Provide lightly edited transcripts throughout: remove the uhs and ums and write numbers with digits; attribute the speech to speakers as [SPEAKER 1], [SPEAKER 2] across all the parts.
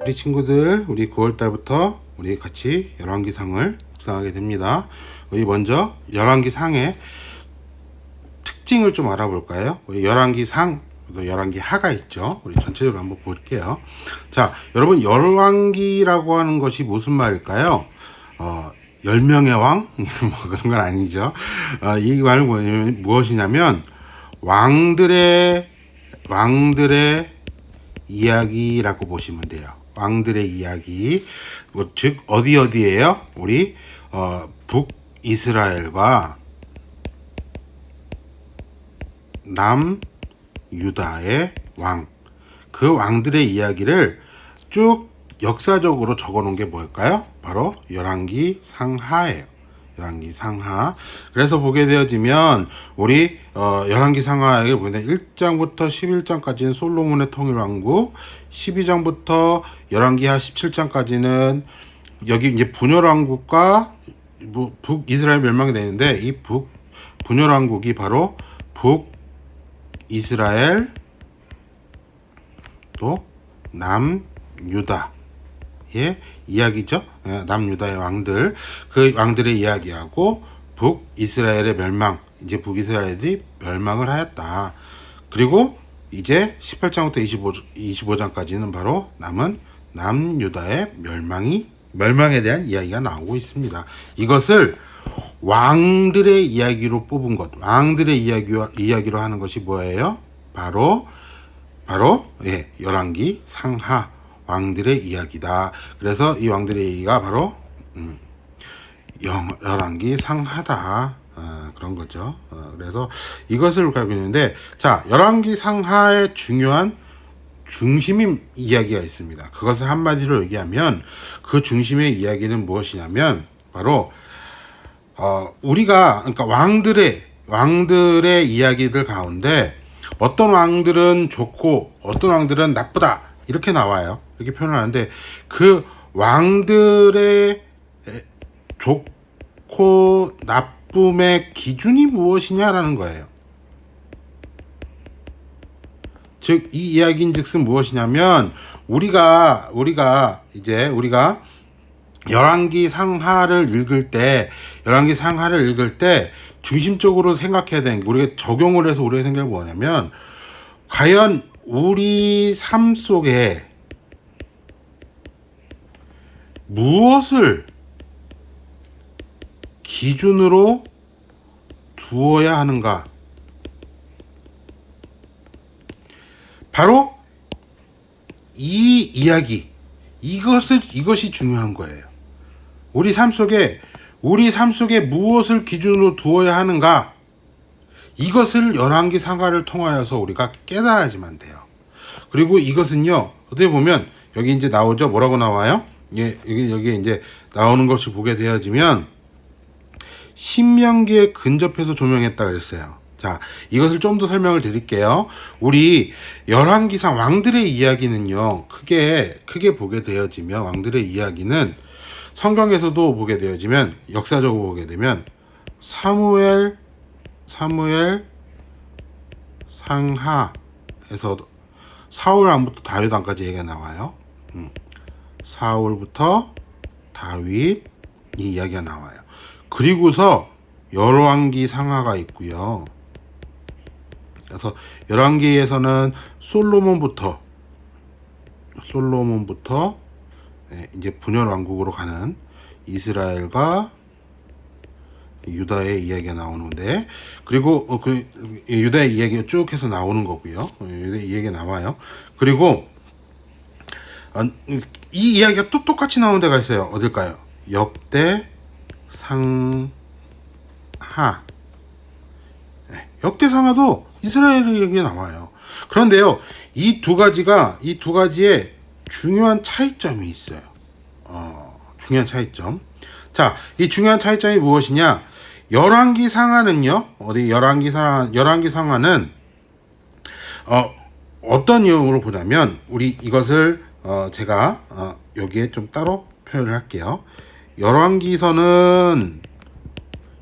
[SPEAKER 1] 우리 친구들, 우리 9월달부터 우리 같이 열왕기상을 묵상하게 됩니다. 우리 먼저 열왕기상의 특징을 좀 알아볼까요? 우리 열왕기상, 열왕기하가 있죠. 우리 전체적으로 한번 볼게요. 자, 여러분, 열왕기라고 하는 것이 무슨 말일까요? 10명의 왕? 뭐 그런 건 아니죠. 이 말은 무엇이냐면, 왕들의 이야기라고 보시면 돼요. 왕들의 이야기. 즉, 어디에요? 우리, 북이스라엘과 남유다의 왕. 그 왕들의 이야기를 쭉 역사적으로 적어 놓은 게 뭘까요? 바로 열왕기 상하예요. 열왕기 상하. 그래서 보게 되어지면 우리 열왕기 상하에 보면 1장부터 11장까지는 솔로몬의 통일왕국, 12장부터 열왕기하 17장까지는 여기 이제 분열왕국과 북이스라엘 멸망이 되는데, 이 분열왕국이 바로 북이스라엘 또 남유다의 이야기죠. 남유다의 왕들, 그 왕들의 이야기하고 북이스라엘의 멸망, 이제 북이스라엘이 멸망을 하였다. 그리고 이제 18장부터 25장까지는 바로 남은 남유다의 멸망에 대한 이야기가 나오고 있습니다. 이것을 왕들의 이야기로 뽑은 것, 왕들의 이야기로 하는 것이 뭐예요? 바로 열왕기 상하, 왕들의 이야기다. 그래서 이 왕들의 얘기가 바로 열왕기 상하다. 그런 거죠. 그래서 이것을 가지고 있는데, 자, 열왕기 상하의 중요한 중심인 이야기가 있습니다. 그것을 한마디로 얘기하면 그 중심의 이야기는 무엇이냐면 바로 그러니까 왕들의 이야기들 가운데 어떤 왕들은 좋고 어떤 왕들은 나쁘다, 이렇게 나와요. 이렇게 표현을 하는데, 그 왕들의 좋고 나쁨의 기준이 무엇이냐라는 거예요. 즉, 이 이야기인즉슨 무엇이냐면, 우리가 열왕기 상하를 읽을 때 중심적으로 생각해야 되는 게, 우리가 적용을 해서 우리가 생각을 뭐냐면, 과연 우리 삶 속에 무엇을 기준으로 두어야 하는가? 바로 이 이야기, 이것이 중요한 거예요. 우리 삶 속에 무엇을 기준으로 두어야 하는가? 이것을 열왕기 상하를 통하여서 우리가 깨달아야지만 돼요. 그리고 이것은요, 어떻게 보면 여기 이제 나오죠. 뭐라고 나와요? 여기 이제 나오는 것을 보게 되어지면 신명기에 근접해서 조명했다 그랬어요. 자, 이것을 좀 더 설명을 드릴게요. 우리 열왕기상 왕들의 이야기는요, 크게 보게 되어지면, 왕들의 이야기는 성경에서도 보게 되어지면, 역사적으로 보게 되면 사무엘 상하에서 사울 왕부터 다윗 왕까지 얘기가 나와요. 사울부터 다윗 이 이야기가 나와요. 그리고서 열왕기 상하가 있고요. 그래서 열왕기에서는 솔로몬부터 이제 분열 왕국으로 가는 이스라엘과 유다의 이야기가 나오는데, 그리고 그 유다의 이야기가 쭉 해서 나오는 거고요. 유다의 이야기가 나와요. 그리고 이 이야기가 또 똑같이 나오는 데가 있어요. 어딜까요? 역대 상하. 역대상하도 이스라엘의 얘기가 나와요. 그런데요, 이 두 가지의 중요한 차이점이 있어요. 중요한 차이점. 자, 이 중요한 차이점이 무엇이냐? 열왕기 상하는요, 열왕기 상하는 어떤 내용으로 보냐면, 우리 이것을 제가 여기에 좀 따로 표현을 할게요. 열왕기서는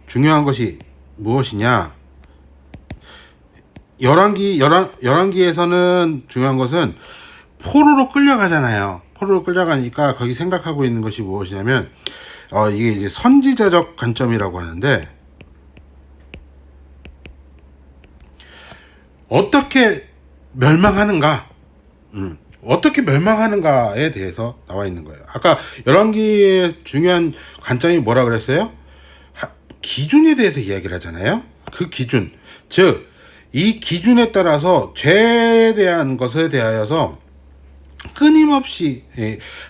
[SPEAKER 1] 중요한 것이 무엇이냐? 열왕기에서는 중요한 것은 포로로 끌려가잖아요. 포로로 끌려가니까 거기 생각하고 있는 것이 무엇이냐면 이게 이제 선지자적 관점이라고 하는데, 어떻게 멸망하는가, 어떻게 멸망하는가에 대해서 나와 있는 거예요. 아까 열왕기의 중요한 관점이 뭐라 그랬어요? 기준에 대해서 이야기를 하잖아요. 그 기준, 즉 이 기준에 따라서 죄에 대한 것에 대하여서 끊임없이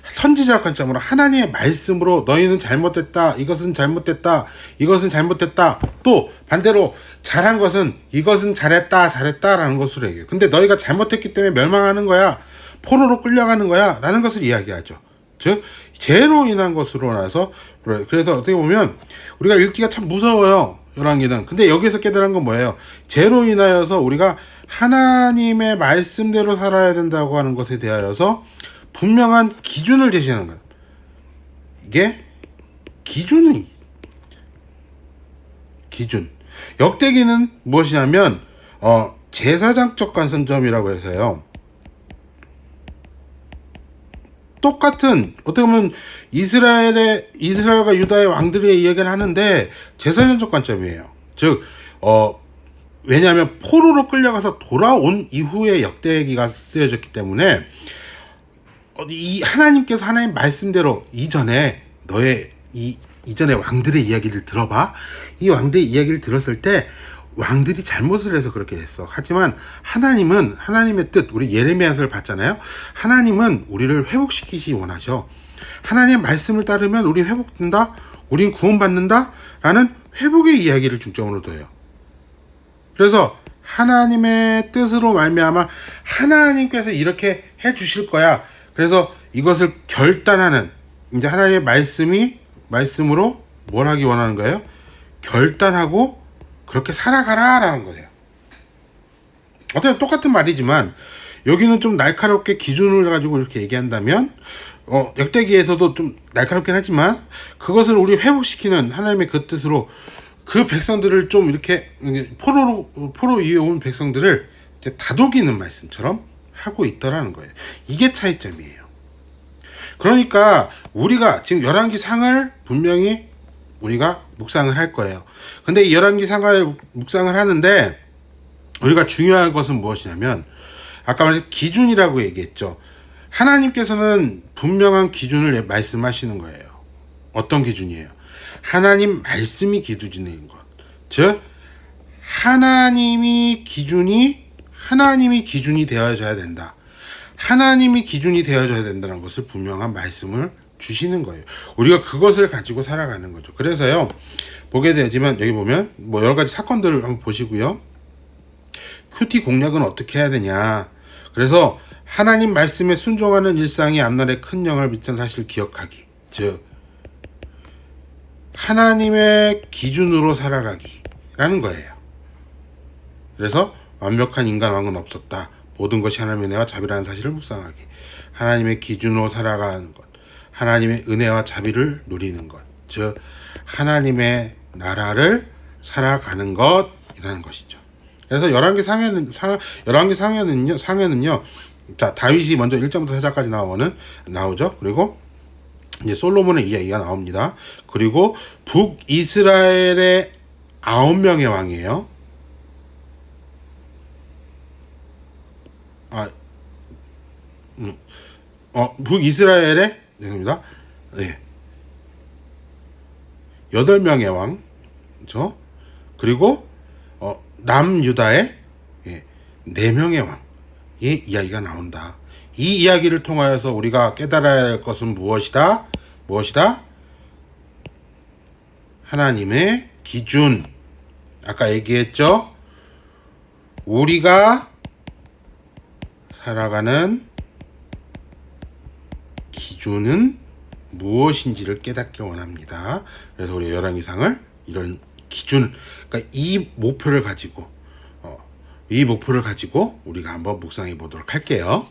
[SPEAKER 1] 선지자 관점으로 하나님의 말씀으로 너희는 잘못됐다, 이것은 잘못됐다, 이것은 잘못됐다, 또 반대로 잘한 것은 이것은 잘했다, 잘했다라는 것으로 얘기해요. 근데 너희가 잘못했기 때문에 멸망하는 거야, 포로로 끌려가는 거야 라는 것을 이야기하죠. 즉 죄로 인한 것으로 나서, 그래서 어떻게 보면 우리가 읽기가 참 무서워요, 열왕기는. 근데 여기서 깨달은 건 뭐예요? 죄로 인하여서 우리가 하나님의 말씀대로 살아야 된다고 하는 것에 대하여서 분명한 기준을 제시하는 거예요. 이게 기준. 역대기는 무엇이냐면 제사장적 관점이라고 해서요. 똑같은, 어떻게 보면 이스라엘과 유다의 왕들의 이야기를 하는데 제사장적 관점이에요. 즉 왜냐하면 포로로 끌려가서 돌아온 이후에 역대기가 쓰여졌기 때문에 이 하나님께서 하나님 말씀대로 이전에 이전에 왕들의 이야기를 들어봐. 이 왕들의 이야기를 들었을 때 왕들이 잘못을 해서 그렇게 됐어. 하지만 하나님은 하나님의 뜻, 우리 예레미야서를 봤잖아요. 하나님은 우리를 회복시키시 원하셔. 하나님의 말씀을 따르면 우리 회복된다, 우린 구원받는다 라는 회복의 이야기를 중점으로 둬요. 그래서 하나님의 뜻으로 말미암아 하나님께서 이렇게 해 주실 거야. 그래서 이것을 결단하는, 이제 하나님의 말씀으로 뭘 하기 원하는 거예요? 결단하고 그렇게 살아가라 라는 거예요. 어때요? 똑같은 말이지만 여기는 좀 날카롭게 기준을 가지고 이렇게 얘기한다면 역대기에서도 좀 날카롭긴 하지만 그것을 우리 회복시키는 하나님의 그 뜻으로 그 백성들을 좀 이렇게 포로 위에 온 백성들을 이제 다독이는 말씀처럼 하고 있더라는 거예요. 이게 차이점이에요. 그러니까 우리가 지금 열왕기 상을 분명히 우리가 묵상을 할 거예요. 근데 이 열왕기 상을 묵상을 하는데 우리가 중요한 것은 무엇이냐면, 아까 말했던 기준이라고 얘기했죠. 하나님께서는 분명한 기준을 말씀하시는 거예요. 어떤 기준이에요? 하나님 말씀이 기준인 것. 즉 하나님이 기준이 되어져야 된다. 하나님이 기준이 되어져야 된다는 것을 분명한 말씀을 주시는 거예요. 우리가 그것을 가지고 살아가는 거죠. 그래서요, 보게 되지만 여기 보면 뭐 여러 가지 사건들을 한번 보시고요. 큐티 공략은 어떻게 해야 되냐. 그래서 하나님 말씀에 순종하는 일상이 앞날에 큰 영향을 미치는 사실을 기억하기. 즉 하나님의 기준으로 살아가기라는 거예요. 그래서 완벽한 인간왕은 없었다. 모든 것이 하나님의 은혜와 자비라는 사실을 묵상하기. 하나님의 기준으로 살아가는 것. 하나님의 은혜와 자비를 누리는 것. 즉 하나님의 나라를 살아가는 것이라는 것이죠. 그래서 열왕기 상에는요. 자, 다윗이 먼저 1장부터 4장까지 나오죠. 그리고 이제 솔로몬의 이야기가 나옵니다. 그리고 북이스라엘의 9명의 왕이에요. 북이스라엘의, 죄송합니다. 네. 8명의 왕, 그렇죠? 그리고 남유다의 4명의 왕의 이야기가 나온다. 이 이야기를 통하여서 우리가 깨달아야 할 것은 무엇이다? 하나님의 기준. 아까 얘기했죠? 우리가 살아가는 기준은 무엇인지를 깨닫기 원합니다. 그래서 우리 열왕기상을 이런 기준, 그러니까 이 목표를 가지고 우리가 한번 묵상해 보도록 할게요.